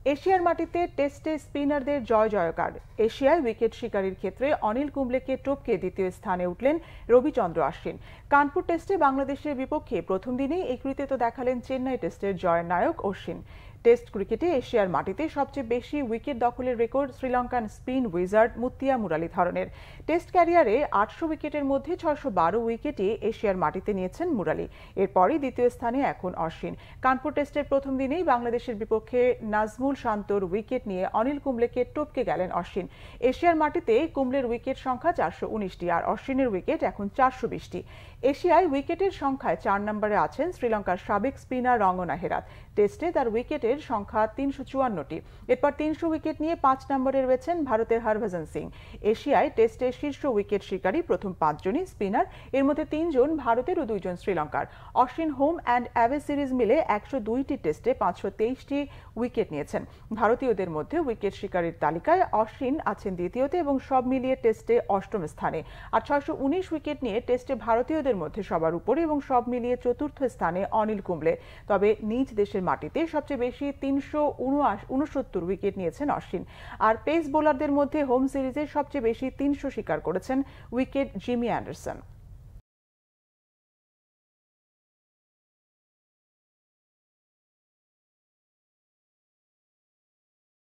এশিয়ার মাটিতে টেস্টে স্পিনারদের জয় জয়কার। এশিয়ায় উইকেট শিকারির ক্ষেত্রে অনিল কুম্বলেকে টপকে দ্বিতীয় স্থানে উঠলেন রবিচন্দ্র অশ্বিন। কানপুর টেস্টে বাংলাদেশের বিপক্ষে প্রথম দিনেই এই কৃতিত্ব দেখালেন চেন্নাই টেস্টের জয়ের নায়ক অশ্বিন। টেস্ট ক্রিকেটে এশিয়ার মাটিতে সবচেয়ে বেশি উইকেট দখলের record Sri Lankan spin wizard Muttiah মুরালীধরনের। টেস্ট ক্যারিয়ারে ৮০০ উইকেটের মধ্যে ৬১২ উইকেটই এশিয়ার মাটিতে নিয়েছেন মুরালী। এরপরই দ্বিতীয় স্থানে এখন অশ্বিন। কানপুর টেস্টের প্রথম দিনেই বাংলাদেশের বিপক্ষে নাজমুল শান্তর উইকেট নিয়ে অনিল কুম্বলেকে টপকে গেলেন অশ্বিন। এশিয়ার মাটিতে কুম্বলের উইকেট সংখ্যা ৪১৯টি, আর অশ্বিনের উইকেট এখন ৪২০টি। এশিয়ায় উইকেটের সংখ্যায় ৪ নম্বরে আছেন শ্রীলঙ্কার সাবেক স্পিনার রঙ্গনা হেরাত। টেস্টে তার উইকেটের সংখ্যা ৩৫৪টি। এরপর ৩০০ উইকেট নিয়ে ৫ নম্বরে রয়েছেন ভারতের হরভজন সিং। এশিয়ায় টেস্টে শীর্ষ উইকেট শিকারী প্রথম ৫ জনই স্পিনার, এর মধ্যে ৩ জন ভারতের ও ২ জন শ্রীলঙ্কার। Ashwin home and away series মিলে ১০২টি টেস্টে ৫২৩টি উইকেট নিয়েছেন। ভারতীয়দের মধ্যে উইকেট শিকারীর তালিকায় অশ্বিন আছেন দ্বিতীয়তে এবং সব মিলিয়ে টেস্টে অষ্টম স্থানে। আর ৬১৯ উইকেট নিয়ে টেস্টে ভারতীয়দের মধ্যে সবার উপরে এবং সব মিলিয়ে চতুর্থ স্থানে অনিল কুম্বলে। তবে নিজ দেশের মাটিতে সবচেয়ে বেশি ৩৬৯ উইকেট নিয়েছেন অশ্বিন। আর পেস বোলারদের মধ্যে হোম সিরিজে সবচেয়ে বেশি ৩০০ শিকার করেছেন উইকেট জিমি অ্যান্ডারসন।